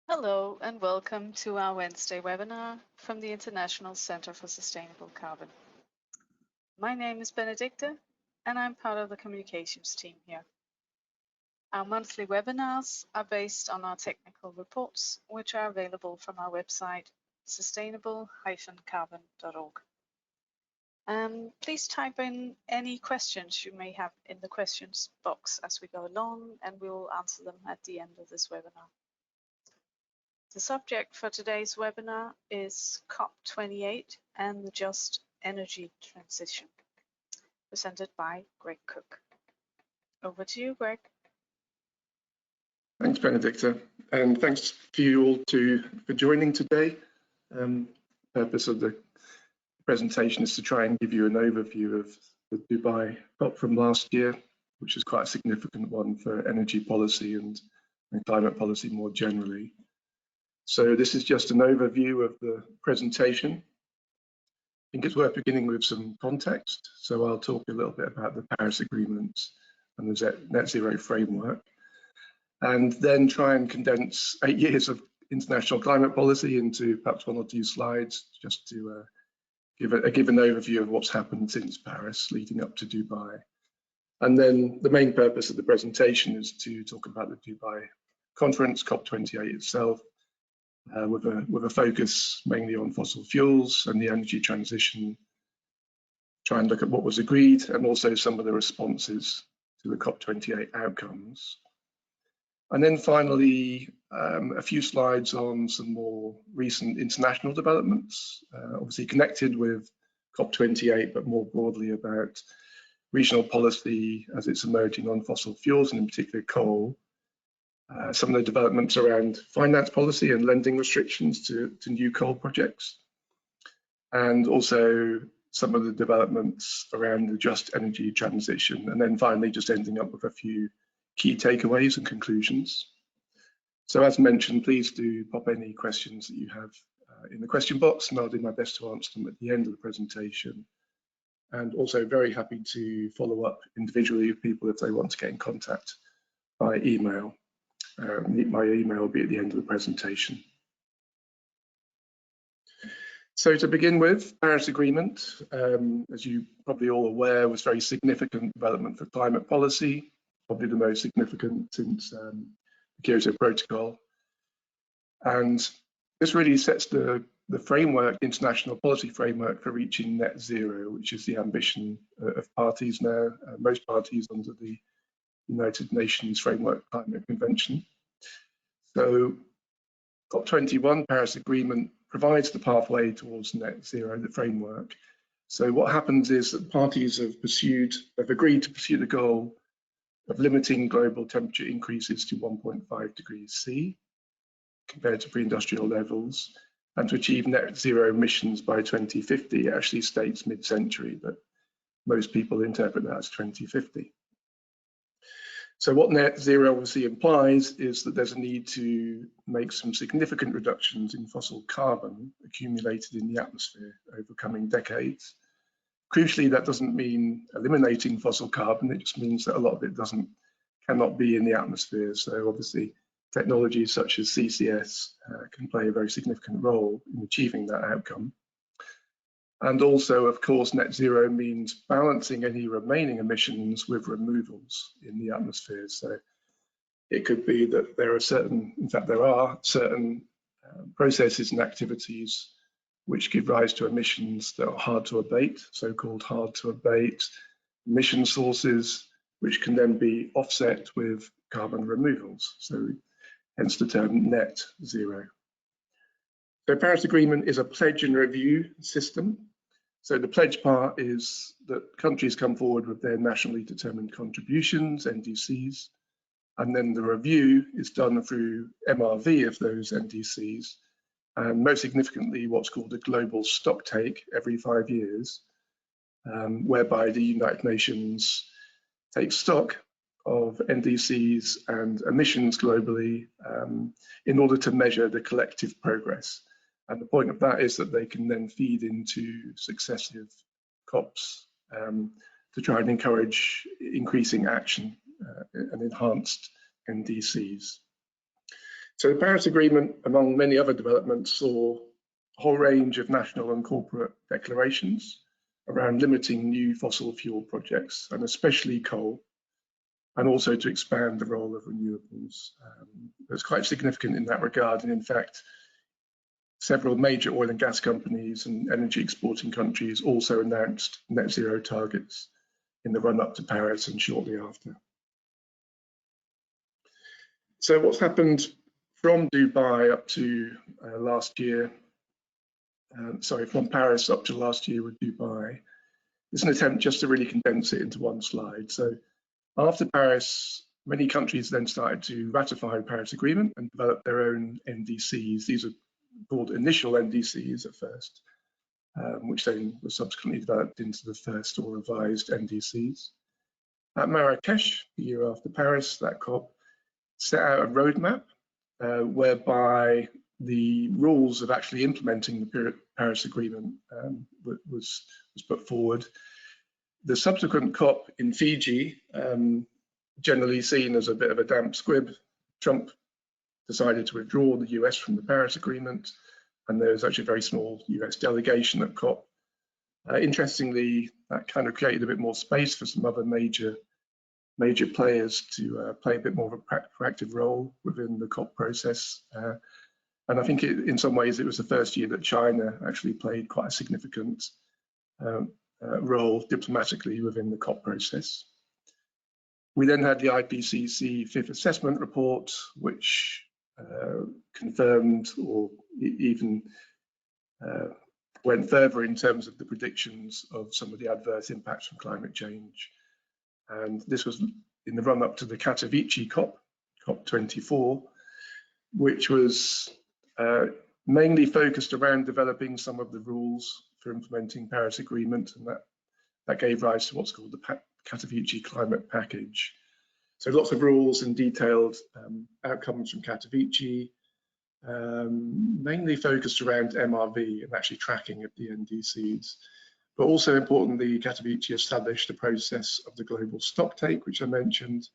Hello and welcome to our Wednesday webinar from the International Center for Sustainable Carbon. My name is Benedicta and I'm part of the communications team here. Our monthly webinars are based on our technical reports, which are available from our website sustainable-carbon.org. Please type in any questions you may have in the questions box as we go along, and we will answer them at the end of this webinar. The subject for today's webinar is COP28 and the just energy transition, presented by Greg Cook. Over to you, Greg. Thanks, Benedicta, and thanks for you all for joining today. The purpose of the presentation is to try and give you an overview of the Dubai COP from last year, which is quite a significant one for energy policy and climate policy more generally. So this is just an overview of the presentation. I think it's worth beginning with some context. So I'll talk a little bit about the Paris Agreement and the net zero framework, and then try and condense 8 years of international climate policy into perhaps 1 or 2 slides, just to give an overview of what's happened since Paris leading up to Dubai. And then the main purpose of the presentation is to talk about the Dubai conference, COP28 itself, with a focus mainly on fossil fuels and the energy transition, try and look at what was agreed and also some of the responses to the COP28 outcomes. And then finally, a few slides on some more recent international developments, obviously connected with COP28, but more broadly about regional policy as it's emerging on fossil fuels, and in particular coal. Some of the developments around finance policy and lending restrictions to new coal projects, and also some of the developments around the just energy transition, and then finally just ending up with a few key takeaways and conclusions. So as mentioned, please do pop any questions that you have in the question box, and I'll do my best to answer them at the end of the presentation. And also very happy to follow up individually with people if they want to get in contact by email. My email will be at the end of the presentation. So to begin with, Paris Agreement, as you probably all aware, was very significant development for climate policy, probably the most significant since the Kyoto Protocol. And this really sets the framework, international policy framework for reaching net zero, which is the ambition of parties now, most parties under the United Nations Framework Climate Convention. So COP21 Paris Agreement provides the pathway towards net zero, the framework. So what happens is that parties have agreed to pursue the goal of limiting global temperature increases to 1.5 degrees C compared to pre-industrial levels, and to achieve net zero emissions by 2050. It actually states mid-century, but most people interpret that as 2050. So what net zero obviously implies is that there's a need to make some significant reductions in fossil carbon accumulated in the atmosphere over coming decades. Crucially, that doesn't mean eliminating fossil carbon, it just means that a lot of it cannot be in the atmosphere. So obviously technologies such as CCS can play a very significant role in achieving that outcome. And also, of course, net zero means balancing any remaining emissions with removals in the atmosphere. So it could be that there are certain processes and activities which give rise to emissions that are hard to abate, so-called hard to abate emission sources, which can then be offset with carbon removals. So hence the term net zero. The Paris Agreement is a pledge and review system. So the pledge part is that countries come forward with their nationally determined contributions, NDCs, and then the review is done through MRV of those NDCs, and most significantly what's called a global stocktake every 5 years, whereby the United Nations takes stock of NDCs and emissions globally in order to measure the collective progress. And the point of that is that they can then feed into successive COPs to try and encourage increasing action and enhanced NDCs. So the Paris Agreement, among many other developments, saw a whole range of national and corporate declarations around limiting new fossil fuel projects, and especially coal, and also to expand the role of renewables. It's quite significant in that regard, and in fact, several major oil and gas companies and energy exporting countries also announced net zero targets in the run-up to Paris and shortly after. So what's happened from Dubai up to last year, from Paris up to last year with Dubai, is an attempt just to really condense it into one slide. So after Paris, many countries then started to ratify the Paris Agreement and develop their own NDCs. These are called initial NDCs at first, which then were subsequently developed into the first or revised NDCs. At Marrakesh, the year after Paris, that COP set out a roadmap whereby the rules of actually implementing the Paris Agreement was put forward. The subsequent COP in Fiji, generally seen as a bit of a damp squib, Trump decided to withdraw the US from the Paris Agreement, and there was actually a very small US delegation at COP. Interestingly, that kind of created a bit more space for some other major players to play a bit more of a proactive role within the COP process. And I think in some ways it was the first year that China actually played quite a significant role diplomatically within the COP process. We then had the IPCC Fifth Assessment Report, which confirmed or even went further in terms of the predictions of some of the adverse impacts from climate change. And this was in the run-up to the Katowice COP, COP24, which was mainly focused around developing some of the rules for implementing Paris Agreement, and that gave rise to what's called the Katowice Climate Package. So lots of rules and detailed outcomes from Katowice, mainly focused around MRV and actually tracking of the NDCs. But also importantly, Katowice established the process of the global stocktake, which I mentioned,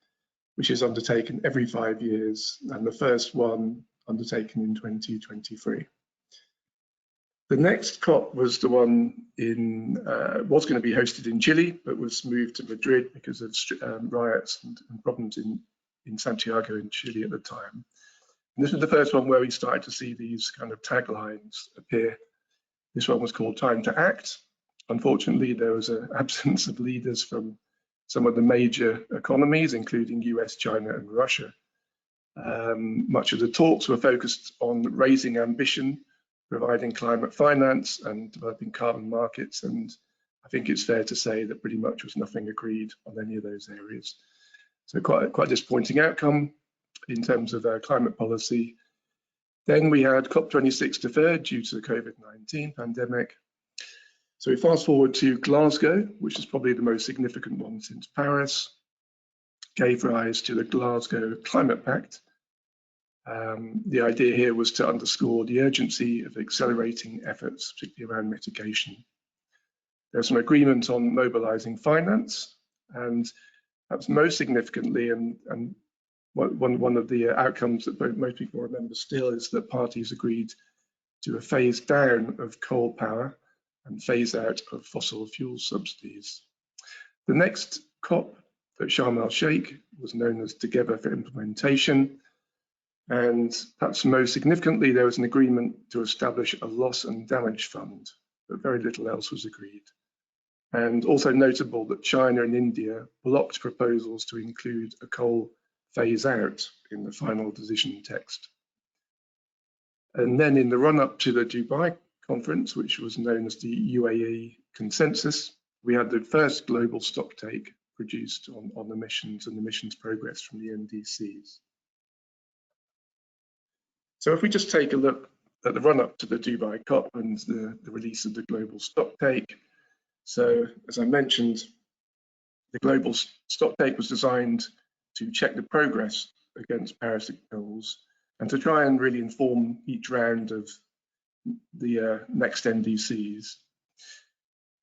which is undertaken every 5 years, and the first one undertaken in 2023. The next COP was the one was going to be hosted in Chile, but was moved to Madrid because of riots and problems in Santiago in Chile at the time. And this was the first one where we started to see these kind of taglines appear. This one was called Time to Act. Unfortunately, there was an absence of leaders from some of the major economies, including US, China, and Russia. Much of the talks were focused on raising ambition, providing climate finance, and developing carbon markets. And I think it's fair to say that pretty much was nothing agreed on any of those areas. So quite a disappointing outcome in terms of climate policy. Then we had COP26 deferred due to the COVID-19 pandemic. So we fast forward to Glasgow, which is probably the most significant one since Paris, gave rise to the Glasgow Climate Pact. The idea here was to underscore the urgency of accelerating efforts, particularly around mitigation. There's some agreement on mobilizing finance, and perhaps most significantly, and one of the outcomes that most people remember still, is that parties agreed to a phase down of coal power and phase out of fossil fuel subsidies. The next COP at Sharm el-Sheikh was known as Together for Implementation, and perhaps most significantly, there was an agreement to establish a loss and damage fund, but very little else was agreed. And also notable that China and India blocked proposals to include a coal phase out in the final decision text. And then in the run-up to the Dubai conference, which was known as the UAE Consensus, we had the first global stocktake produced on emissions and emissions progress from the NDCs. So if we just take a look at the run-up to the Dubai COP and the release of the global stocktake. So as I mentioned, the global stocktake was designed to check the progress against Paris goals and to try and really inform each round of the next NDCs.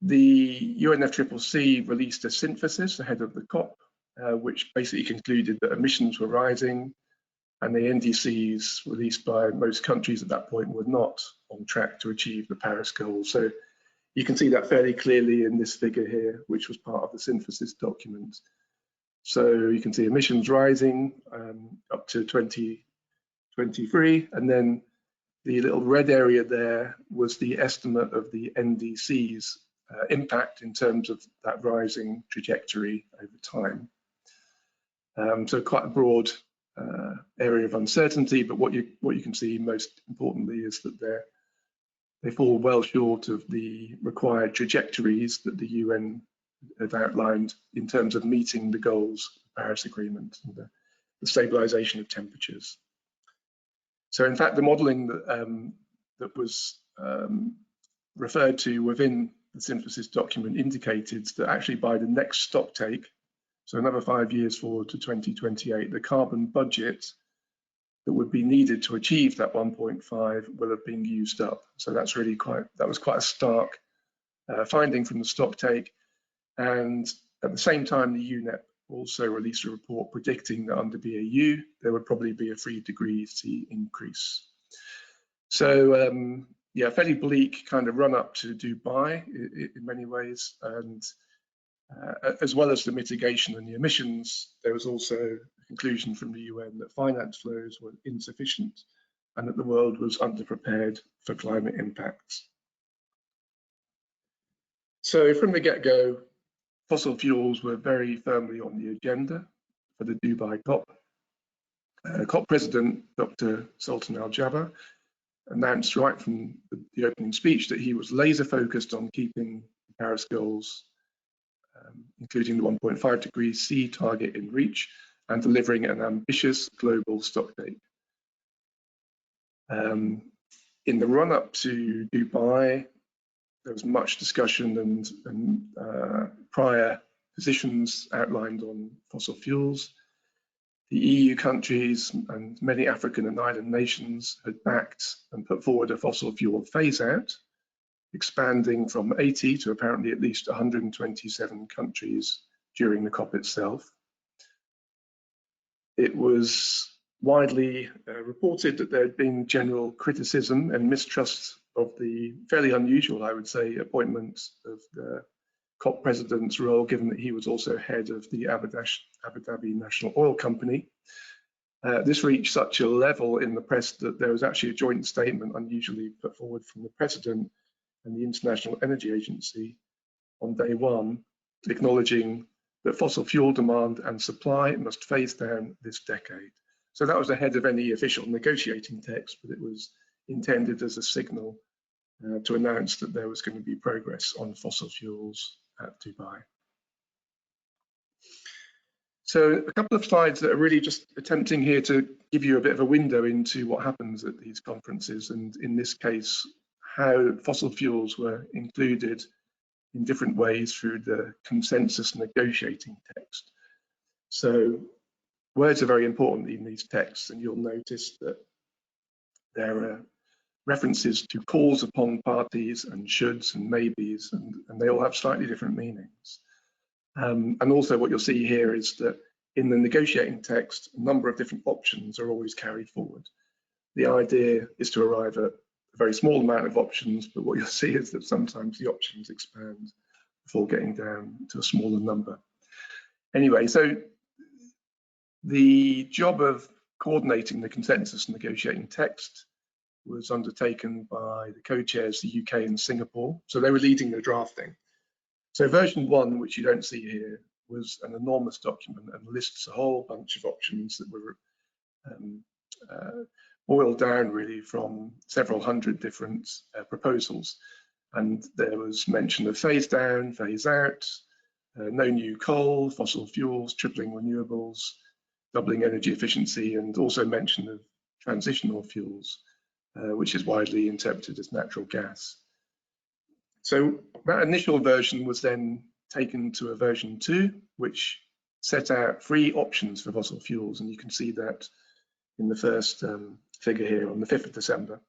The UNFCCC released a synthesis ahead of the COP, which basically concluded that emissions were rising, and the NDCs released by most countries at that point were not on track to achieve the Paris goals. So you can see that fairly clearly in this figure here, which was part of the synthesis document. So you can see emissions rising up to 2023, and then the little red area there was the estimate of the NDC's impact in terms of that rising trajectory over time. So quite a broad area of uncertainty, but what you can see most importantly is that they fall well short of the required trajectories that the UN have outlined in terms of meeting the goals of the Paris Agreement and the stabilization of temperatures. So in fact, the modeling that was referred to within the synthesis document indicated that actually by the next stocktake, so another 5 years forward to 2028, the carbon budget that would be needed to achieve that 1.5 will have been used up. So that's really that was quite a stark finding from the stocktake. And at the same time, the UNEP also released a report predicting that under BAU, there would probably be a 3 degrees C increase. So yeah, fairly bleak kind of run up to Dubai in many ways. And as well as the mitigation and the emissions, there was also a conclusion from the UN that finance flows were insufficient and that the world was underprepared for climate impacts. So from the get-go, fossil fuels were very firmly on the agenda for the Dubai COP. COP President Dr. Sultan Al Jaber announced right from the opening speech that he was laser focused on keeping the Paris goals, including the 1.5 degrees C target in reach and delivering an ambitious global stocktake. In the run-up to Dubai, there was much discussion and prior positions outlined on fossil fuels. The EU countries and many African and island nations had backed and put forward a fossil fuel phase-out, expanding from 80 to apparently at least 127 countries during the COP itself. It was widely reported that there had been general criticism and mistrust of the fairly unusual, I would say, appointment of the COP president's role, given that he was also head of the Abu Dhabi National Oil Company. This reached such a level in the press that there was actually a joint statement unusually put forward from the president and the International Energy Agency on day one, acknowledging that fossil fuel demand and supply must phase down this decade. So that was ahead of any official negotiating text, but it was intended as a signal to announce that there was going to be progress on fossil fuels at Dubai. So a couple of slides that are really just attempting here to give you a bit of a window into what happens at these conferences, and in this case, how fossil fuels were included in different ways through the consensus negotiating text. So words are very important in these texts, and you'll notice that there are references to calls upon parties and shoulds and maybes, and they all have slightly different meanings. And also what you'll see here is that in the negotiating text, a number of different options are always carried forward. The idea is to arrive at a very small amount of options, but what you'll see is that sometimes the options expand before getting down to a smaller number. Anyway, so the job of coordinating the consensus negotiating text was undertaken by the co-chairs, the UK and Singapore. So they were leading the drafting. So version 1, which you don't see here, was an enormous document and lists a whole bunch of options that were boiled down really from several hundred different proposals. And there was mention of phase down, phase out, no new coal, fossil fuels, tripling renewables, doubling energy efficiency, and also mention of transitional fuels, which is widely interpreted as natural gas. So that initial version was then taken to a version 2, which set out 3 options for fossil fuels, and you can see that in the first figure here on the 5th of December.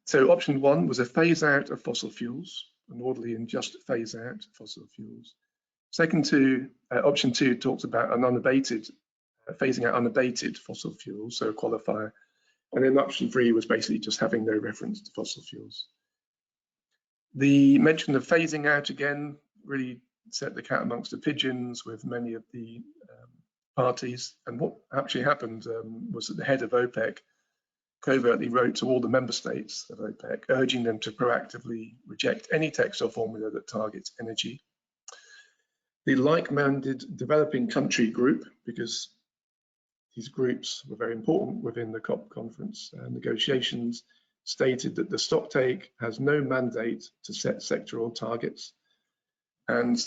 So option 1 was a phase out of fossil fuels, an orderly and just phase out of fossil fuels. Option 2 talks about an unabated phasing out unabated fossil fuels, so a qualifier. And then option 3 was basically just having no reference to fossil fuels. The mention of phasing out again really set the cat amongst the pigeons with many of the parties. And what actually happened was that the head of OPEC covertly wrote to all the member states of OPEC, urging them to proactively reject any text or formula that targets energy. The like-minded developing country group, because these groups were very important within the COP conference negotiations, stated that the stocktake has no mandate to set sectoral targets, and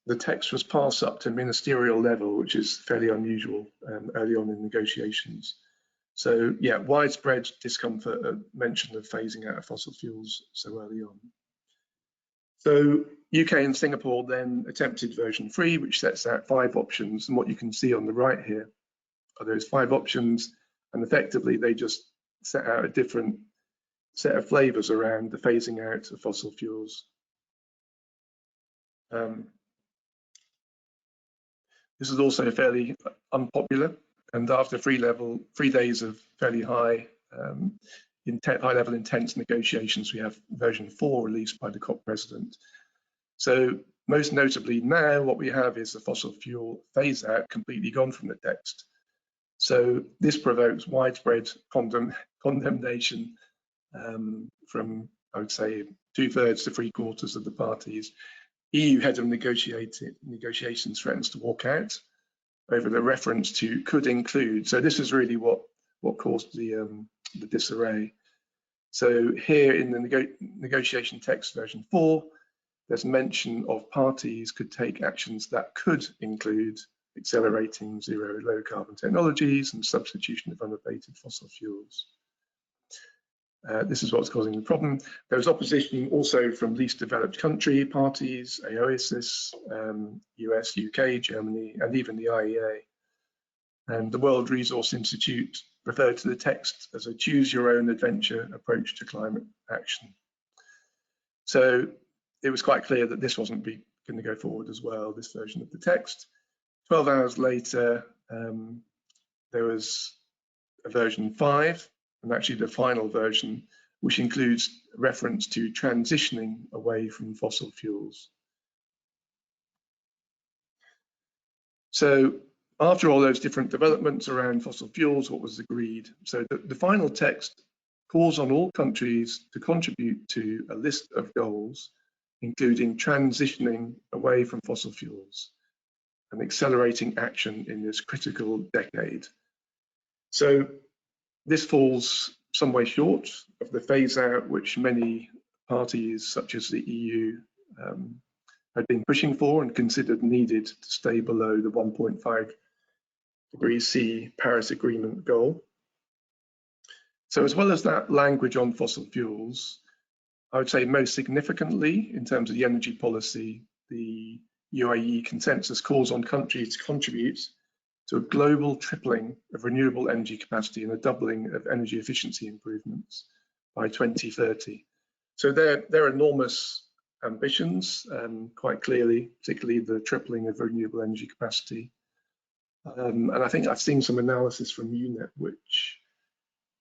the text was passed up to ministerial level, which is fairly unusual early on in negotiations. So yeah, widespread discomfort at mention of phasing out of fossil fuels so early on. So UK and Singapore then attempted version 3, which sets out 5 options, and what you can see on the right here are those 5 options, and effectively they just set out a different set of flavors around the phasing out of fossil fuels. This is also fairly unpopular, and after 3 days of fairly high level intense negotiations, we have version 4 released by the COP president. So most notably now what we have is the fossil fuel phase out completely gone from the text. So this provokes widespread condemnation from, I would say, 2/3 to 3/4 of the parties. EU head of negotiations threatens to walk out over the reference to could include. So this is really what caused the disarray. So here in the negotiation text version 4, there's mention of parties could take actions that could include accelerating zero low carbon technologies and substitution of unabated fossil fuels. This is what's causing the problem. There was opposition also from least developed country parties, ICSC, US, UK, Germany, and even the IEA. And the World Resource Institute referred to the text as a choose your own adventure approach to climate action. So it was quite clear that this wasn't going to go forward as well, this version of the text. 12 hours later, there was a version 5, and actually the final version, which includes reference to transitioning away from fossil fuels. So after all those different developments around fossil fuels, what was agreed? So the final text calls on all countries to contribute to a list of goals, including transitioning away from fossil fuels and accelerating action in this critical decade. So this falls some way short of the phase out which many parties such as the EU had been pushing for and considered needed to stay below the 1.5 degrees C Paris Agreement goal. So as well as that language on fossil fuels, I would say most significantly in terms of the energy policy, the UAE consensus calls on countries to contribute to a global tripling of renewable energy capacity and a doubling of energy efficiency improvements by 2030. So they're enormous ambitions, quite clearly, particularly the tripling of renewable energy capacity. And I think I've seen some analysis from UNEP which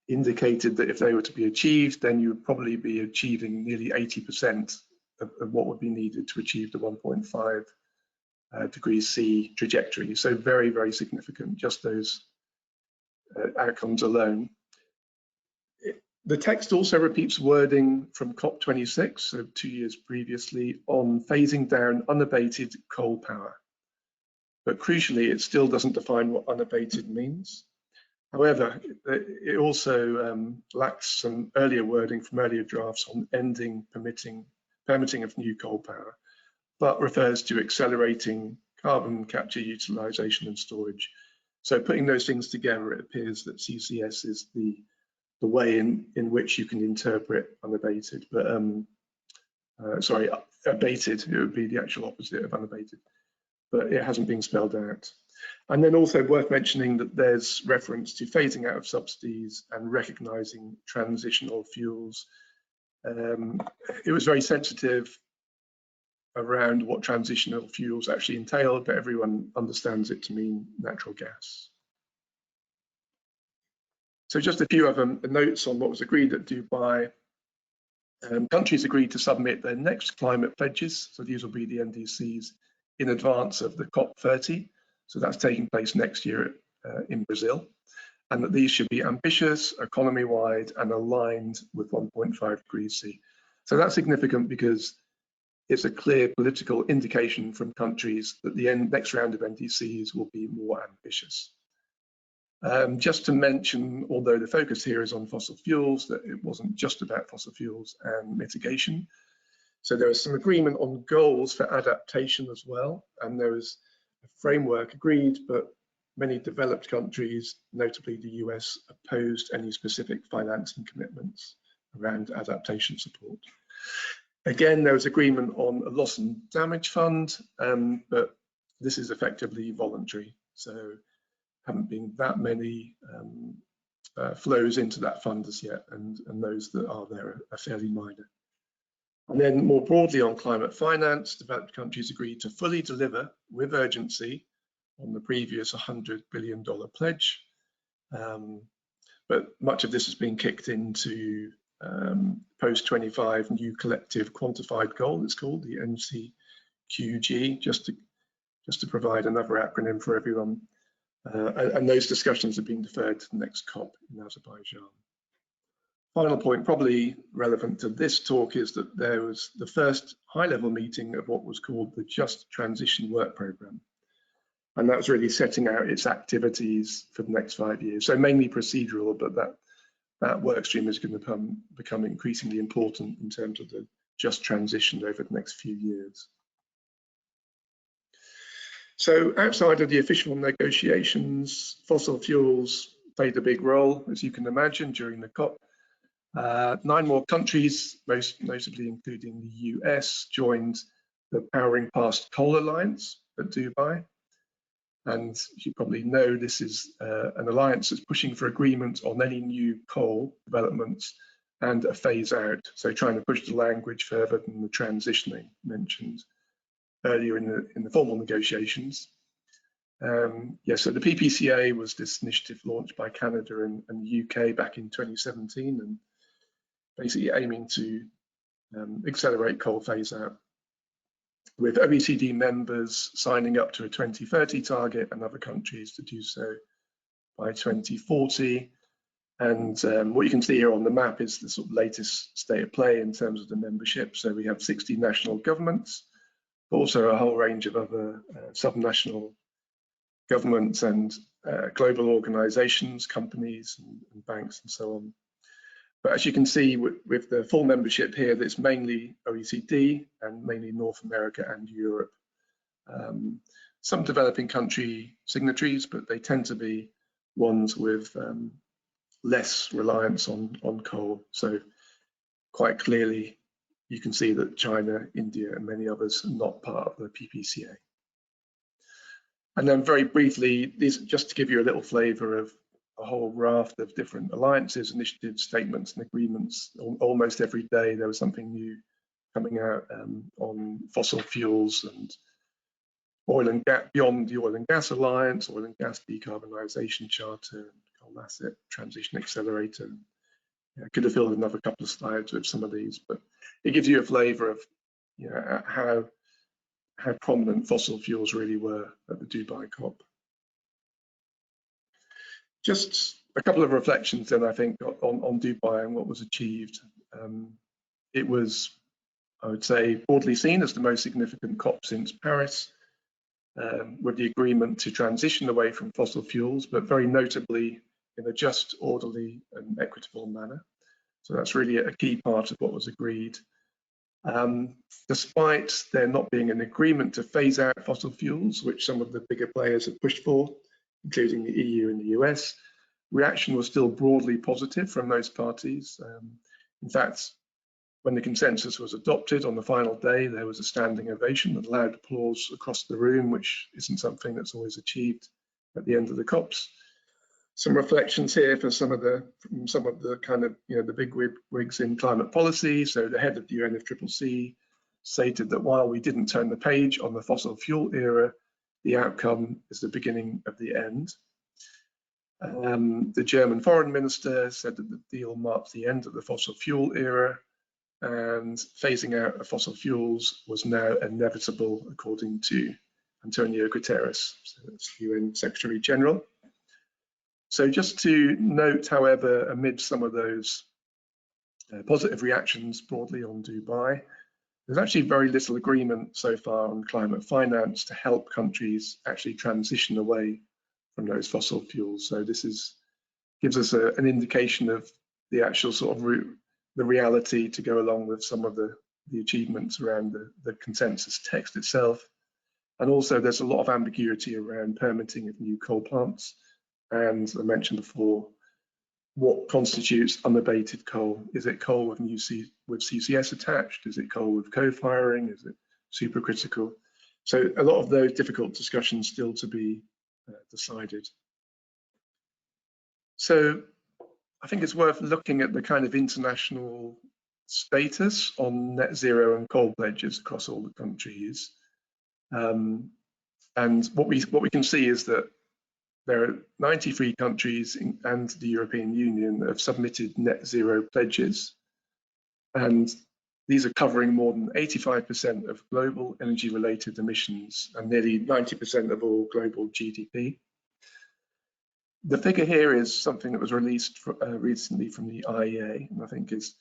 indicated that if they were to be achieved, then you would probably be achieving nearly 80% of what would be needed to achieve the 1.5 degrees C trajectory. So very, very significant, just those outcomes alone. The text also repeats wording from COP28, so 2 years previously, on phasing down unabated coal power. But crucially, it still doesn't define what unabated means. However, it also lacks some earlier wording from earlier drafts on ending permitting of new coal power, but refers to accelerating carbon capture, utilization and storage. So putting those things together, it appears that CCS is the way in which you can interpret unabated, but sorry, abated, it would be the actual opposite of unabated, but it hasn't been spelled out. And then also worth mentioning that there's reference to phasing out of subsidies and recognizing transitional fuels. It was very sensitive around what transitional fuels actually entail, but everyone understands it to mean natural gas. So just a few other notes on what was agreed at Dubai. Countries agreed to submit their next climate pledges. So these will be the NDCs in advance of the COP30. So that's taking place next year in Brazil. And that these should be ambitious, economy-wide, and aligned with 1.5 degrees C. So that's significant because it's a clear political indication from countries that the next round of NDCs will be more ambitious. Just to mention, although the focus here is on fossil fuels, that it wasn't just about fossil fuels and mitigation. So there was some agreement on goals for adaptation as well, and there was a framework agreed, but many developed countries, notably the US, opposed any specific financing commitments around adaptation support. Again, there was agreement on a loss and damage fund, but this is effectively voluntary. So haven't been that many flows into that fund as yet, and those that are there are fairly minor. And then more broadly on climate finance, developed countries agreed to fully deliver with urgency on the previous $100 billion pledge. But much of this has been kicked into post-25 new collective quantified goal, it's called the NCQG, just to provide another acronym for everyone. And those discussions have been deferred to the next COP in Azerbaijan. Final point, probably relevant to this talk, is that there was the first high-level meeting of what was called the Just Transition Work Programme. And that was really setting out its activities for the next 5 years. So mainly procedural, but that work stream is going to become increasingly important in terms of the just transition over the next few years. So outside of the official negotiations, fossil fuels played a big role, as you can imagine, during the COP. 9 more countries, most notably including the US, joined the Powering Past Coal Alliance at Dubai. And as you probably know, this is an alliance that's pushing for agreement on any new coal developments and a phase out. So trying to push the language further than the transitioning mentioned earlier in the formal negotiations. So the PPCA was this initiative launched by Canada and the UK back in 2017, and basically aiming to accelerate coal phase out, with OECD members signing up to a 2030 target and other countries to do so by 2040. And what you can see here on the map is the sort of latest state of play in terms of the membership. So we have 60 national governments, but also a whole range of other subnational governments and global organizations, companies and banks and so on. But as you can see with the full membership here, that's mainly OECD and mainly North America and Europe. Some developing country signatories, but they tend to be ones with less reliance on coal. So quite clearly, you can see that China, India, and many others are not part of the PPCA. And then very briefly, these just to give you a little flavor of a whole raft of different alliances, initiatives, statements, and agreements. Almost every day there was something new coming out on fossil fuels and oil and gas, beyond the Oil and Gas Alliance, Oil and Gas Decarbonisation Charter, and Coal Asset Transition Accelerator. I could have filled another couple of slides with some of these, but it gives you a flavour of how prominent fossil fuels really were at the Dubai COP. Just a couple of reflections then, I think, on Dubai and what was achieved. It was, I would say, broadly seen as the most significant COP since Paris, with the agreement to transition away from fossil fuels, but very notably in a just, orderly and equitable manner. So that's really a key part of what was agreed. Despite there not being an agreement to phase out fossil fuels, which some of the bigger players have pushed for, including the EU and the US, reaction was still broadly positive from most parties. In fact, when the consensus was adopted on the final day, there was a standing ovation and loud applause across the room, which isn't something that's always achieved at the end of the COPs. Some reflections here for some of the kind of, the big wigs in climate policy. So the head of the UNFCCC stated that while we didn't turn the page on the fossil fuel era, the outcome is the beginning of the end. The German foreign minister said that the deal marked the end of the fossil fuel era, and phasing out of fossil fuels was now inevitable, according to Antonio Guterres, so that's UN Secretary General. So just to note, however, amid some of those positive reactions broadly on Dubai, there's actually very little agreement so far on climate finance to help countries actually transition away from those fossil fuels. So this gives us an indication of the actual sort of the reality to go along with some of the achievements around the consensus text itself. And also there's a lot of ambiguity around permitting of new coal plants. And I mentioned before, what constitutes unabated coal? Is it coal with CCS attached? Is it coal with co-firing? Is it supercritical? So a lot of those difficult discussions still to be decided. So I think it's worth looking at the kind of international status on net zero and coal pledges across all the countries. And what we can see is that there are 93 countries and the European Union that have submitted net zero pledges. And these are covering more than 85% of global energy related emissions and nearly 90% of all global GDP. The figure here is something that was released recently from the IEA, and I think is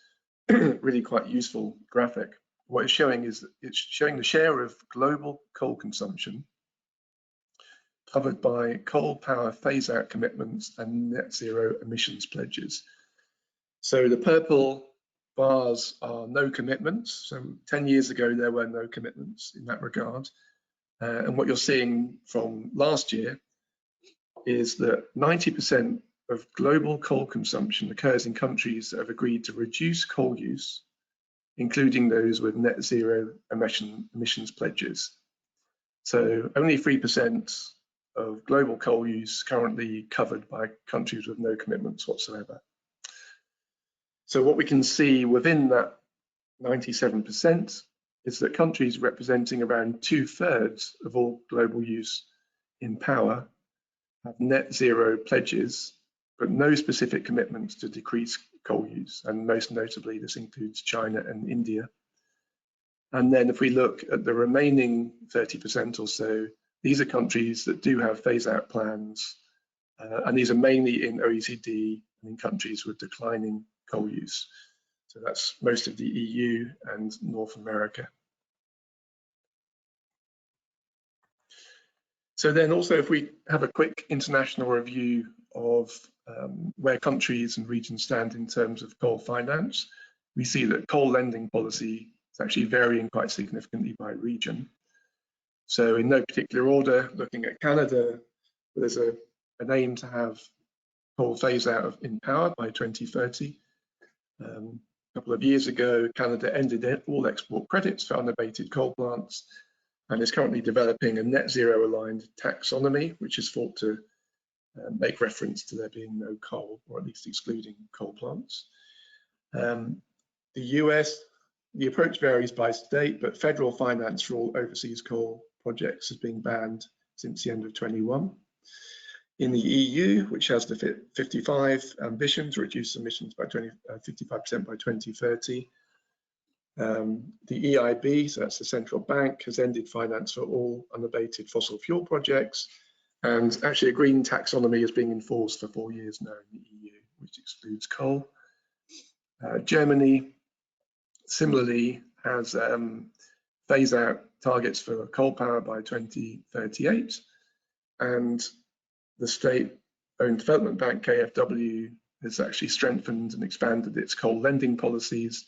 really quite useful graphic. What it's showing is that it's showing the share of global coal consumption covered by coal power phase-out commitments and net zero emissions pledges. So the purple bars are no commitments. So 10 years ago, there were no commitments in that regard. And what you're seeing from last year is that 90% of global coal consumption occurs in countries that have agreed to reduce coal use, including those with net zero emissions pledges. So only 3% of global coal use currently covered by countries with no commitments whatsoever. So what we can see within that 97% is that countries representing around 2/3 of all global use in power have net zero pledges, but no specific commitments to decrease coal use. And most notably, this includes China and India. And then if we look at the remaining 30% or so, these are countries that do have phase-out plans, and these are mainly in OECD and in countries with declining coal use. So that's most of the EU and North America. So then also, if we have a quick international review of where countries and regions stand in terms of coal finance, we see that coal lending policy is actually varying quite significantly by region. So in no particular order, looking at Canada, there's an aim to have coal phase out in power by 2030. A couple of years ago, Canada ended all export credits for unabated coal plants and is currently developing a net zero aligned taxonomy, which is thought to make reference to there being no coal, or at least excluding coal plants. The US, the approach varies by state, but federal finance for all overseas coal projects has been banned since the end of 21. In the EU, which has the Fit 55 ambition to reduce emissions by 55% by 2030, the EIB, so that's the central bank, has ended finance for all unabated fossil fuel projects, and actually a green taxonomy is being enforced for 4 years now in the EU, which excludes coal. Germany similarly has phase out targets for coal power by 2038, and the state-owned development bank KfW has actually strengthened and expanded its coal lending policies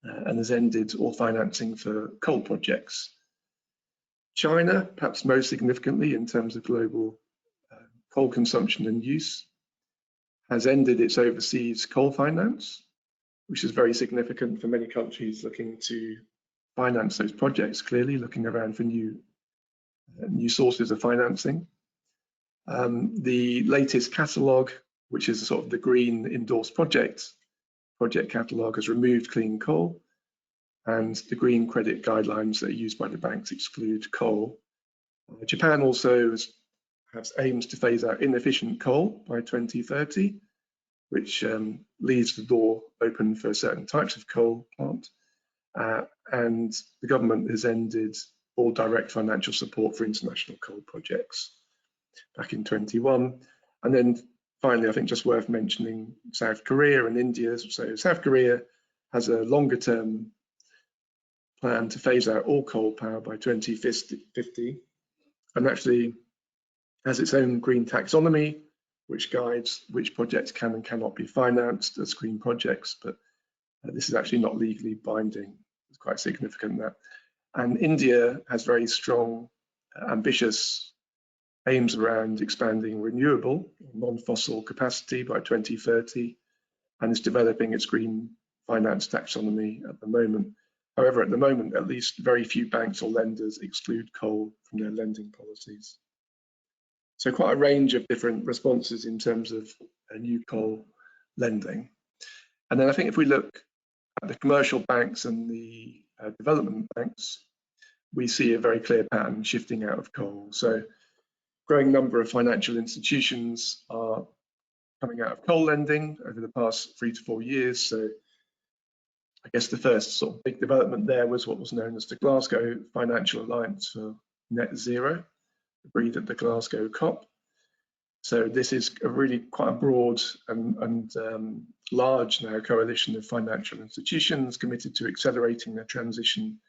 and has ended all financing for coal projects. China, perhaps most significantly in terms of global coal consumption and use, has ended its overseas coal finance, which is very significant for many countries looking to finance those projects, clearly looking around for new sources of financing. The latest catalogue, which is sort of the green endorsed project catalogue, has removed clean coal, and the green credit guidelines that are used by the banks exclude coal. Japan also has aims to phase out inefficient coal by 2030, which leaves the door open for certain types of coal plant. And the government has ended all direct financial support for international coal projects back in 21. And then finally, I think just worth mentioning South Korea and India. So South Korea has a longer term plan to phase out all coal power by 2050, and actually has its own green taxonomy, which guides which projects can and cannot be financed as green projects, but this is actually not legally binding. It's quite significant that. And India has very strong, ambitious aims around expanding renewable, non-fossil capacity by 2030, and is developing its green finance taxonomy at the moment. However, at the moment, at least very few banks or lenders exclude coal from their lending policies. So quite a range of different responses in terms of new coal lending. And then I think if we look at the commercial banks and the development banks, we see a very clear pattern shifting out of coal. So growing number of financial institutions are coming out of coal lending over the past 3 to 4 years. So I guess the first sort of big development there was what was known as the Glasgow Financial Alliance for Net Zero, agreed at the Glasgow COP. So this is a really quite a broad and large now coalition of financial institutions committed to accelerating their transition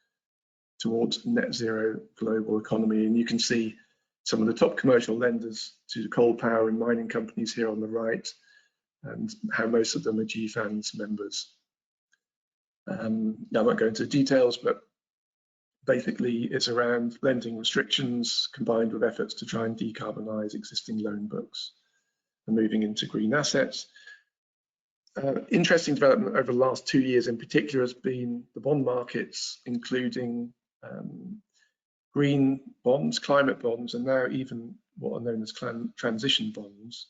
towards net zero global economy. And you can see some of the top commercial lenders to coal power and mining companies here on the right, and how most of them are GFANZ members. I won't go into details, but basically it's around lending restrictions combined with efforts to try and decarbonise existing loan books and moving into green assets. Interesting development over the last 2 years in particular has been the bond markets, including green bonds, climate bonds, and now even what are known as transition bonds.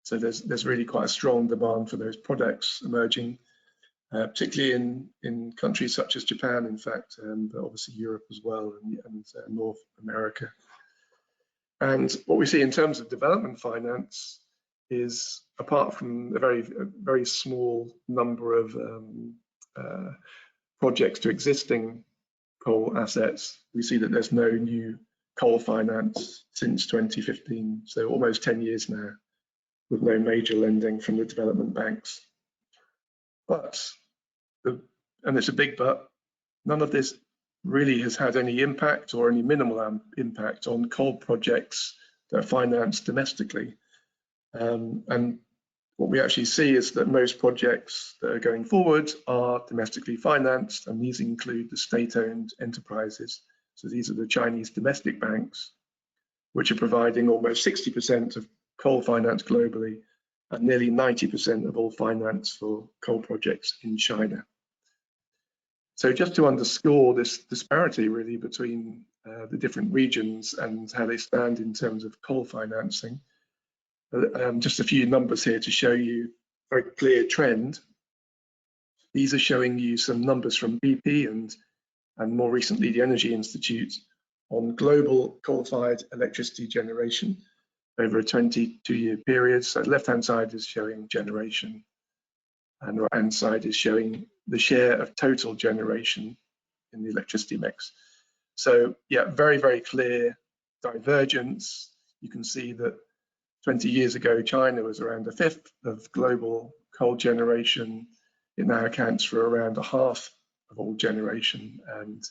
So there's really quite a strong demand for those products emerging, particularly in countries such as Japan, in fact, but obviously Europe as well, and North America. And what we see in terms of development finance is, apart from a very small number of projects to existing coal assets, we see that there's no new coal finance since 2015, so almost 10 years now, with no major lending from the development banks. But, and it's a big but, none of this really has had any impact or any minimal impact on coal projects that are financed domestically. And what we actually see is that most projects that are going forward are domestically financed, and these include the state-owned enterprises. So these are the Chinese domestic banks, which are providing almost 60% of coal finance globally and nearly 90% of all finance for coal projects in China. So just to underscore this disparity really between the different regions and how they stand in terms of coal financing, just a few numbers here to show you a very clear trend. These are showing you some numbers from BP and more recently the Energy Institute on global coal-fired electricity generation over a 22-year period. So the left-hand side is showing generation, and the right-hand side is showing the share of total generation in the electricity mix. So yeah, very, very clear divergence. You can see that 20 years ago, China was around a fifth of global coal generation. It now accounts for around a half of all generation. And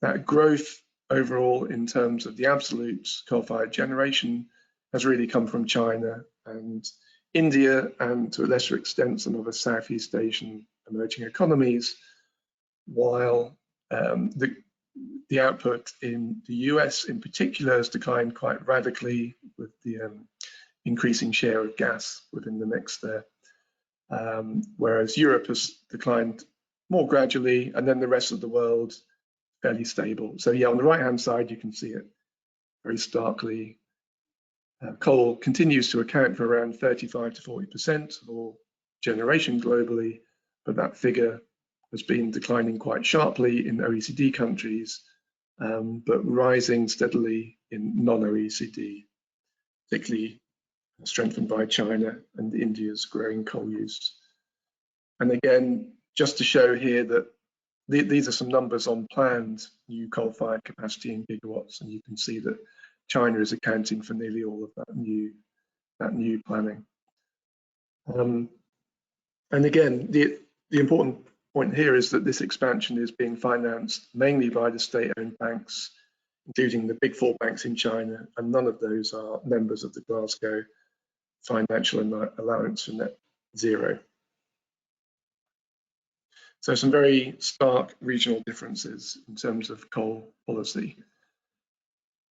that growth overall in terms of the absolute coal-fired generation has really come from China and India, and to a lesser extent some other Southeast Asian emerging economies, while the output in the US in particular has declined quite radically with the increasing share of gas within the mix there, whereas Europe has declined more gradually, and then the rest of the world fairly stable. So yeah, on the right hand side you can see it very starkly. Coal continues to account for around 35 to 40% of all generation globally, but that figure has been declining quite sharply in OECD countries, but rising steadily in non-OECD. particularly strengthened by China and India's growing coal use. And again, just to show here that these are some numbers on planned new coal-fired capacity in gigawatts, and you can see that China is accounting for nearly all of that new planning. And again, the important point here is that this expansion is being financed mainly by the state-owned banks, including the big four banks in China, and none of those are members of the Glasgow Financial Alliance for Net Zero. So some very stark regional differences in terms of coal policy.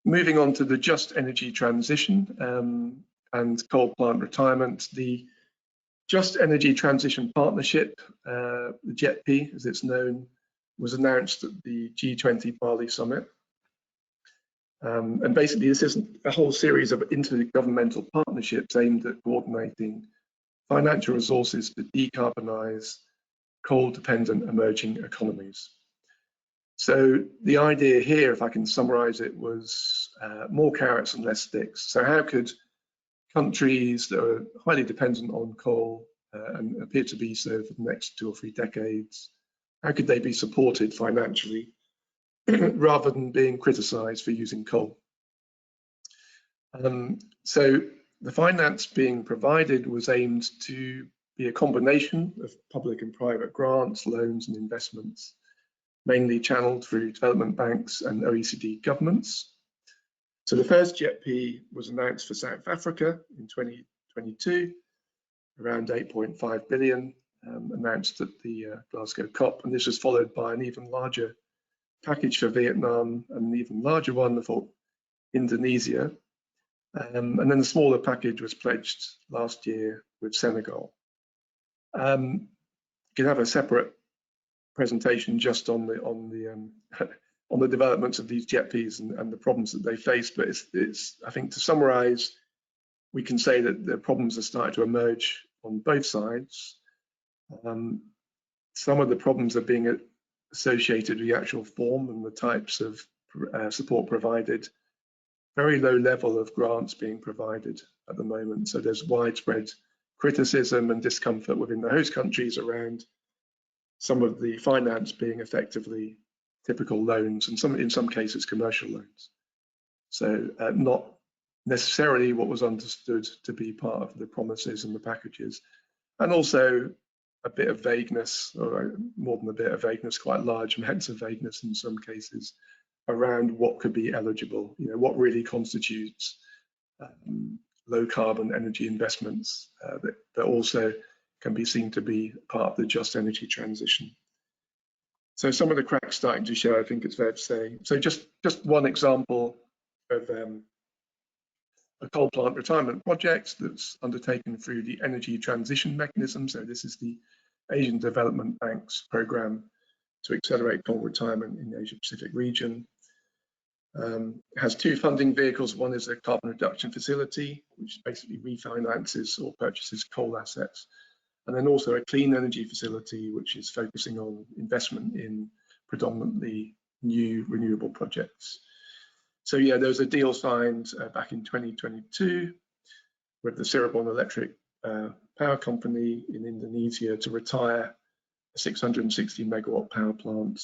Moving on to the just energy transition and coal plant retirement, the Just Energy Transition Partnership, the JETP as it's known, was announced at the G20 Bali Summit. And basically this is a whole series of intergovernmental partnerships aimed at coordinating financial resources to decarbonize coal-dependent emerging economies. So the idea here, if I can summarize it, was more carrots and less sticks. So how could countries that are highly dependent on coal and appear to be so for the next 2 or 3 decades, how could they be supported financially rather than being criticized for using coal? So the finance being provided was aimed to be a combination of public and private grants, loans and investments, mainly channeled through development banks and OECD governments. So the first JETP was announced for South Africa in 2022, around 8.5 billion, announced at the Glasgow COP, and this was followed by an even larger package for Vietnam and an even larger one for Indonesia. And then the smaller package was pledged last year with Senegal. You can have a separate presentation just on the developments of these JETPs and the problems that they face, but it's I think to summarize, we can say that the problems are starting to emerge on both sides. Some of the problems are being associated with the actual form and the types of support provided. Very low level of grants being provided at the moment, so there's widespread criticism and discomfort within the host countries around some of the finance being effectively typical loans, and in some cases commercial loans. So not necessarily what was understood to be part of the promises and the packages, and also a bit of vagueness, or more than a bit of vagueness, quite large amounts of vagueness in some cases around what could be eligible, what really constitutes low carbon energy investments that also can be seen to be part of the just energy transition. So some of the cracks starting to show, I think it's fair to say. So just one example of a coal plant retirement project that's undertaken through the Energy Transition Mechanism. So this is the Asian Development Bank's program to accelerate coal retirement in the Asia Pacific region. It has 2 funding vehicles. One is a carbon reduction facility, which basically refinances or purchases coal assets, and then also a clean energy facility, which is focusing on investment in predominantly new renewable projects. So yeah, there was a deal signed back in 2022 with the Cirebon Electric Power Company in Indonesia to retire a 660 megawatt power plant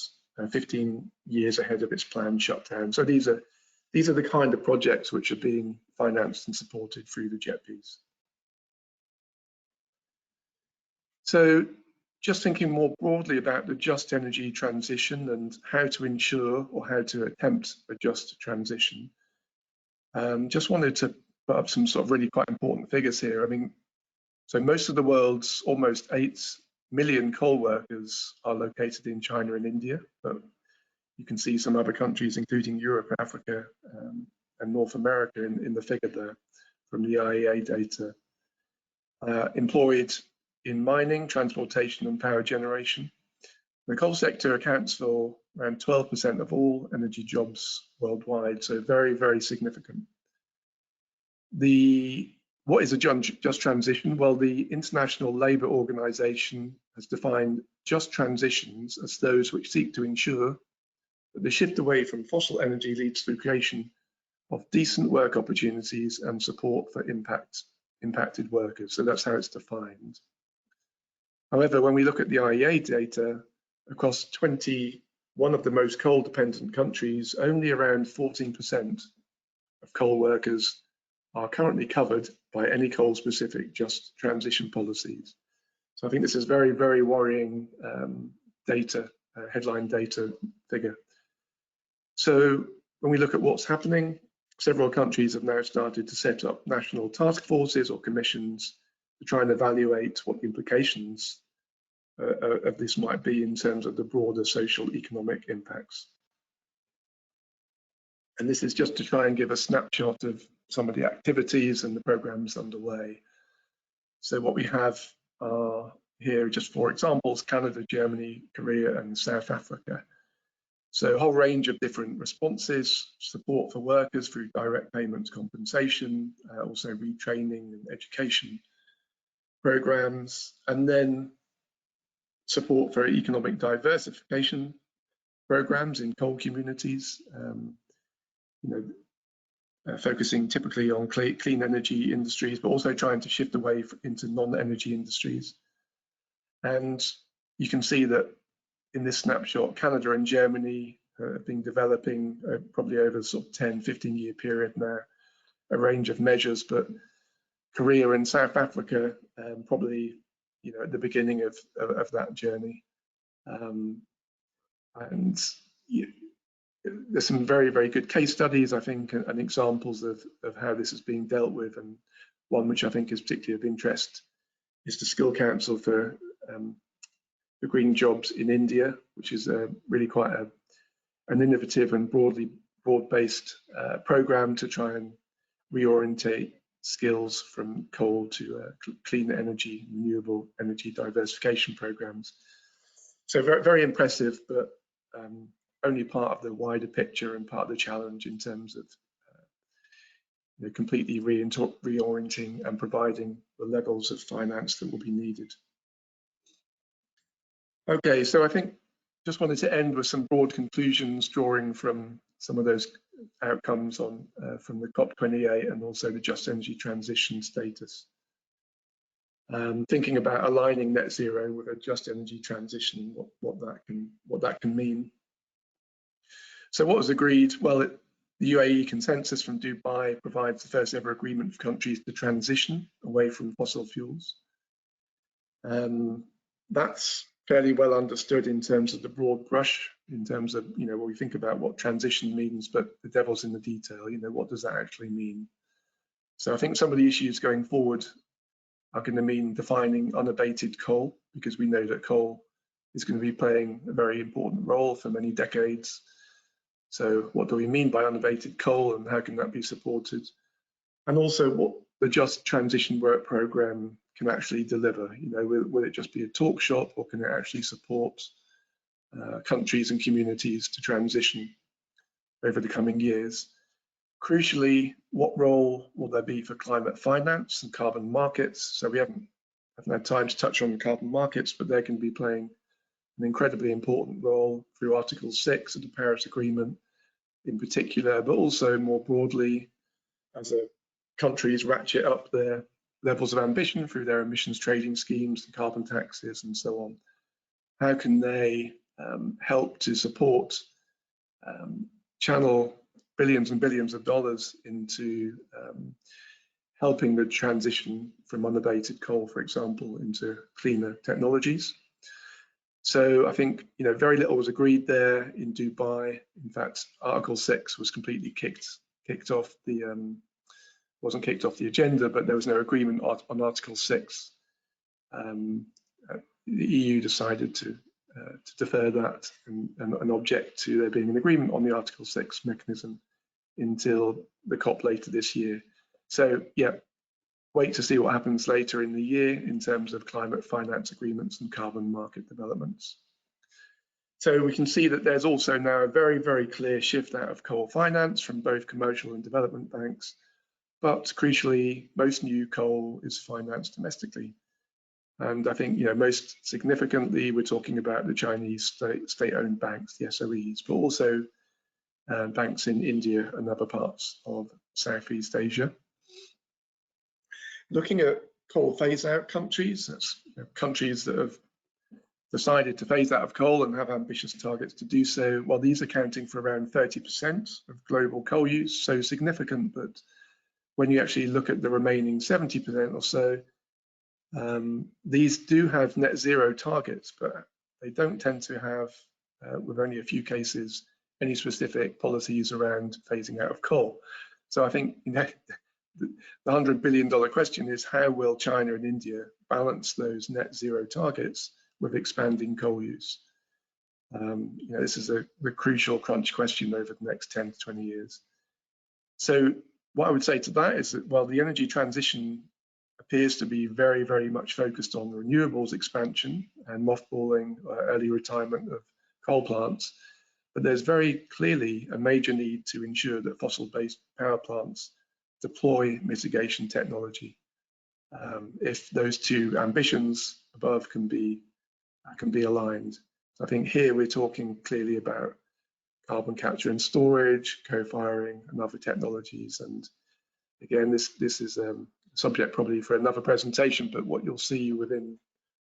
15 years ahead of its planned shutdown. So these are the kind of projects which are being financed and supported through the JETPs. So just thinking more broadly about the just energy transition and how to ensure or how to attempt a just transition, just wanted to put up some sort of really quite important figures here. I mean, so most of the world's almost 8 million coal workers are located in China and India, but you can see some other countries, including Europe, Africa, and North America in the figure there from the IEA data. Employed in mining, transportation and power generation. The coal sector accounts for around 12% of all energy jobs worldwide, so very, very significant. What is a just transition? Well, the International Labour Organization has defined just transitions as those which seek to ensure that the shift away from fossil energy leads to the creation of decent work opportunities and support for impacted workers. So that's how it's defined. However, when we look at the IEA data, across 21 of the most coal-dependent countries, only around 14% of coal workers are currently covered by any coal-specific just transition policies. So I think this is very, very worrying data, headline data figure. So when we look at what's happening, several countries have now started to set up national task forces or commissions to try and evaluate what the implications of this might be in terms of the broader social economic impacts. And this is just to try and give a snapshot of some of the activities and the programs underway. So what we have are here, just for examples, Canada, Germany, Korea, and South Africa. So a whole range of different responses, support for workers through direct payments compensation, also retraining and education programs, and then support for economic diversification programs in coal communities, focusing typically on clean energy industries, but also trying to shift away into non-energy industries. And you can see that in this snapshot, Canada and Germany have been developing probably over sort of 10, 15-year period now, a range of measures, but Korea and South Africa probably at the beginning of that journey. And there's some very, very good case studies, I think, and examples of how this is being dealt with. And one which I think is particularly of interest is the Skill Council for Green Jobs in India, which is really quite an innovative and broad-based program to try and reorientate skills from coal to clean energy, renewable energy diversification programs. So very, very impressive, but only part of the wider picture and part of the challenge in terms of completely reorienting and providing the levels of finance that will be needed. Okay, so I think just wanted to end with some broad conclusions drawing from some of those outcomes from the COP28 and also the just energy transition status. Thinking about aligning net zero with a just energy transition, what that can mean. So what was agreed? Well, the UAE consensus from Dubai provides the first ever agreement for countries to transition away from fossil fuels. That's fairly well understood in terms of the broad brush, in terms of, when we think about what transition means, but the devil's in the detail, what does that actually mean? So I think some of the issues going forward are going to mean defining unabated coal, because we know that coal is going to be playing a very important role for many decades. So what do we mean by unabated coal, and how can that be supported? And also what the Just Transition Work Programme can actually deliver. Will it just be a talk shop, or can it actually support countries and communities to transition over the coming years? Crucially, what role will there be for climate finance and carbon markets? So we haven't had time to touch on the carbon markets, but they can be playing an incredibly important role through Article 6 of the Paris Agreement in particular, but also more broadly as countries ratchet up their levels of ambition through their emissions trading schemes, the carbon taxes, and so on. How can they help to support, channel billions and billions of dollars into helping the transition from unabated coal, for example, into cleaner technologies? So I think very little was agreed there in Dubai. In fact, Article 6 was completely kicked off the wasn't kicked off the agenda, but there was no agreement on Article 6. The EU decided to defer that and object to there being an agreement on the Article 6 mechanism until the COP later this year. So yeah, wait to see what happens later in the year in terms of climate finance agreements and carbon market developments. So we can see that there's also now a very, very clear shift out of coal finance from both commercial and development banks. But crucially, most new coal is financed domestically. And I think, most significantly, we're talking about the Chinese state-owned banks, the SOEs, but also banks in India and other parts of Southeast Asia. Looking at coal phase-out countries, that's countries that have decided to phase out of coal and have ambitious targets to do so. Well, these are accounting for around 30% of global coal use, so significant, but when you actually look at the remaining 70% or so, these do have net zero targets, but they don't tend to have, with only a few cases, any specific policies around phasing out of coal. So I think the $100 billion question is, how will China and India balance those net zero targets with expanding coal use? This is the crucial crunch question over the next 10 to 20 years. So what I would say to that is that while the energy transition appears to be very, very much focused on renewables expansion and mothballing, early retirement of coal plants, but there's very clearly a major need to ensure that fossil-based power plants deploy mitigation technology. If those two ambitions above can be aligned. So I think here we're talking clearly about carbon capture and storage, co-firing, and other technologies. And again, this is a subject probably for another presentation, but what you'll see within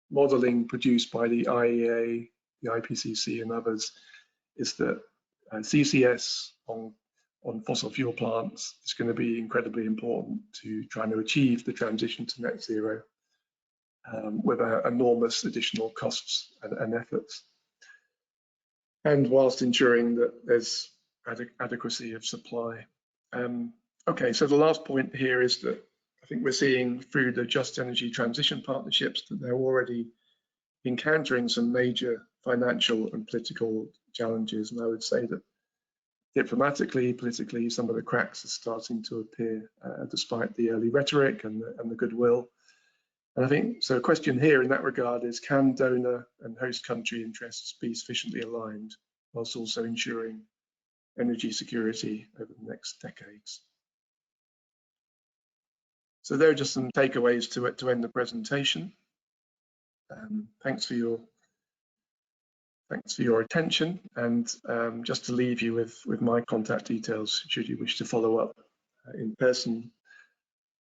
modeling produced by the IEA, the IPCC, and others is that CCS on fossil fuel plants is going to be incredibly important to trying to achieve the transition to net zero with enormous additional costs and efforts, and whilst ensuring that there's adequacy of supply. Okay, so the last point here is that I think we're seeing through the Just Energy Transition Partnerships that they're already encountering some major financial and political challenges, and I would say that diplomatically, politically, some of the cracks are starting to appear despite the early rhetoric and the goodwill. And I think, so a question here in that regard is, can donor and host country interests be sufficiently aligned whilst also ensuring energy security over the next decades? So there are just some takeaways to end the presentation. Thanks for your attention, and just to leave you with my contact details should you wish to follow up in person.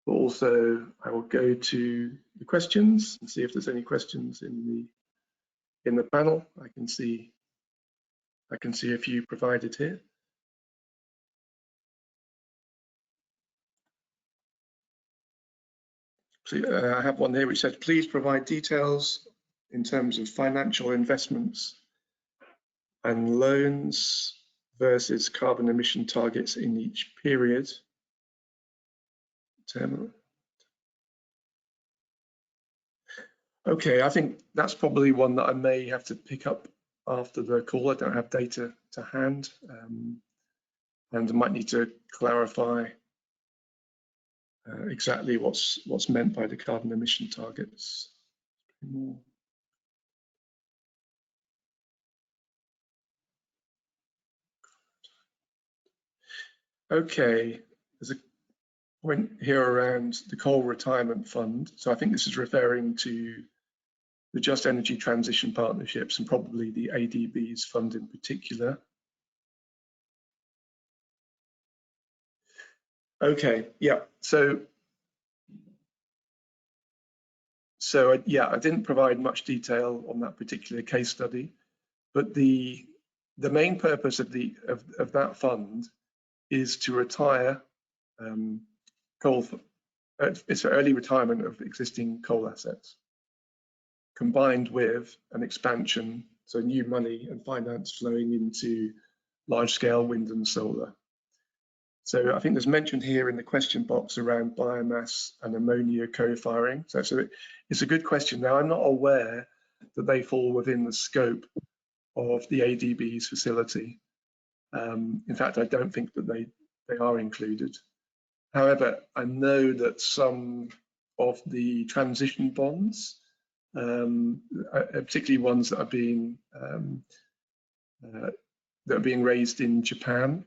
But also I will go to the questions and see if there's any questions in the panel. I can see a few provided here. So I have one here which said, please provide details in terms of financial investments and loans versus carbon emission targets in each period. Okay, I think that's probably one that I may have to pick up after the call. I don't have data to hand, and I might need to clarify exactly what's meant by the carbon emission targets. Okay, there's a point here around the coal retirement fund. So I think this is referring to the Just Energy Transition Partnerships and probably the ADB's fund in particular. Okay, yeah, so yeah, I didn't provide much detail on that particular case study, but the main purpose of that fund is to retire coal. It's for early retirement of existing coal assets, combined with an expansion, so new money and finance flowing into large-scale wind and solar. So I think there's mention here in the question box around biomass and ammonia co-firing. So it's a good question. Now, I'm not aware that they fall within the scope of the ADB's facility. In fact, I don't think that they are included. However, I know that some of the transition bonds, particularly ones that are being raised in Japan,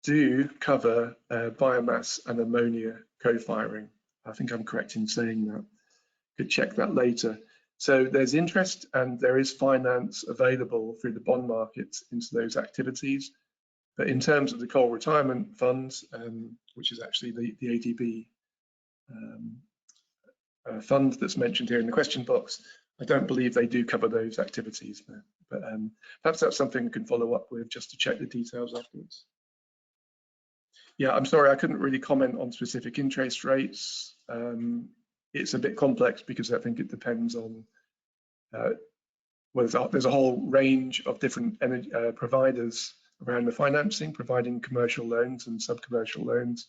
do cover biomass and ammonia co-firing. I think I'm correct in saying that. Could check that later. So there's interest and there is finance available through the bond markets into those activities. But in terms of the coal retirement funds, which is actually the ADB fund that's mentioned here in the question box, I don't believe they do cover those activities. No. But perhaps that's something we can follow up with just to check the details afterwards. Yeah, I'm sorry, I couldn't really comment on specific interest rates. It's a bit complex because I think it depends on, well, there's a whole range of different providers around the financing, providing commercial loans and sub-commercial loans.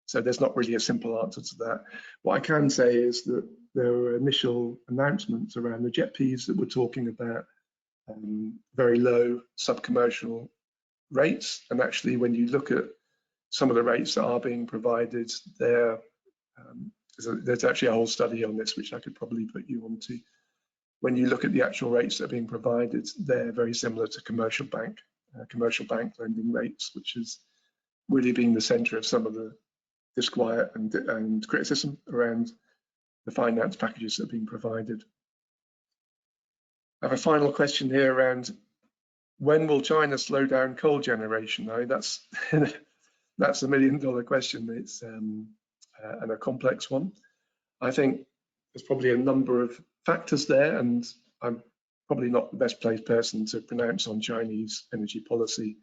So there's not really a simple answer to that. What I can say is that there were initial announcements around the JETPs that were talking about very low sub-commercial rates. And actually, when you look at some of the rates that are being provided there, there's actually a whole study on this, which I could probably put you onto. When you look at the actual rates that are being provided, they're very similar to commercial bank lending rates, which has really been the centre of some of the disquiet and criticism around the finance packages that are being provided. I have a final question here around when will China slow down coal generation? I mean, that's that's $1 million question. It's and a complex one. I think there's probably a number of factors there, and I'm probably not the best placed person to pronounce on Chinese energy policy.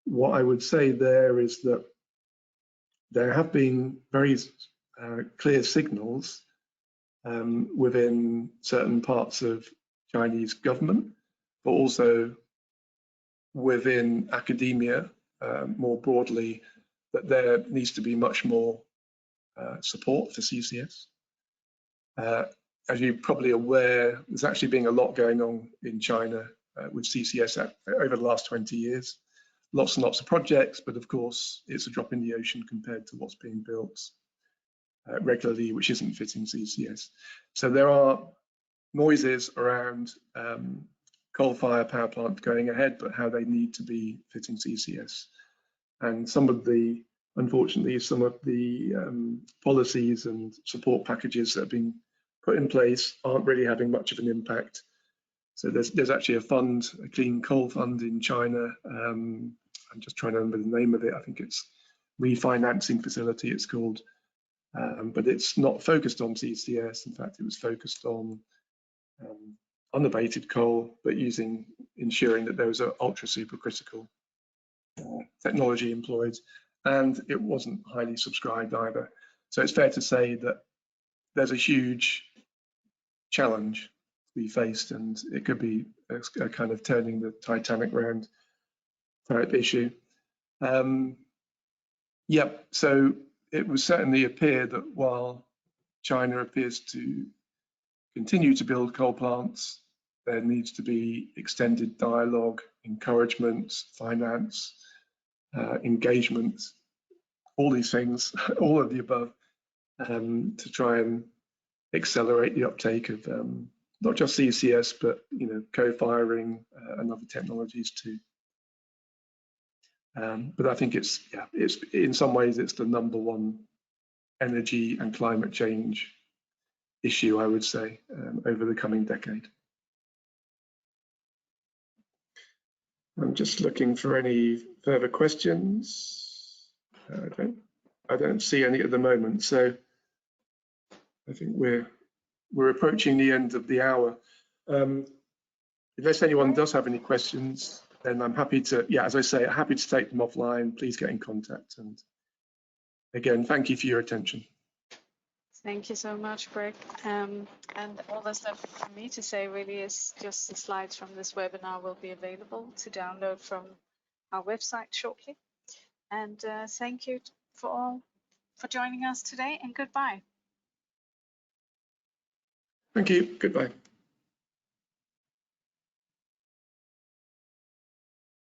What I would say there is that there have been very clear signals within certain parts of Chinese government, but also within academia more broadly, that there needs to be much more support for CCS. As you're probably aware, there's actually been a lot going on in China with CCS over the last 20 years. Lots and lots of projects, but of course, it's a drop in the ocean compared to what's being built regularly, which isn't fitting CCS. So there are noises around coal-fired power plant going ahead, but how they need to be fitting CCS. And unfortunately, some of the policies and support packages that have been put in place aren't really having much of an impact. So there's actually a fund, a clean coal fund in China. I'm just trying to remember the name of it. I think it's refinancing facility it's called, but it's not focused on CCS. In fact, it was focused on unabated coal, but ensuring that there was an ultra supercritical technology employed, and it wasn't highly subscribed either. So it's fair to say that there's a huge challenge to be faced, and it could be a kind of turning the Titanic round type issue. Yep, so it would certainly appear that while China appears to continue to build coal plants, there needs to be extended dialogue, encouragement, finance, engagement, all these things, all of the above, to try and accelerate the uptake of not just CCS, but co-firing and other technologies too. But I think it's in some ways it's the #1 energy and climate change issue, I would say, over the coming decade. I'm just looking for any further questions. I don't see any at the moment, so I think we're approaching the end of the hour. Unless anyone does have any questions, then I'm happy to, as I say, happy to take them offline. Please get in contact. And again, thank you for your attention. Thank you so much, Greg. And all that's left for me to say really is just the slides from this webinar will be available to download from our website shortly. And thank you for joining us today, and goodbye. Thank you. Goodbye.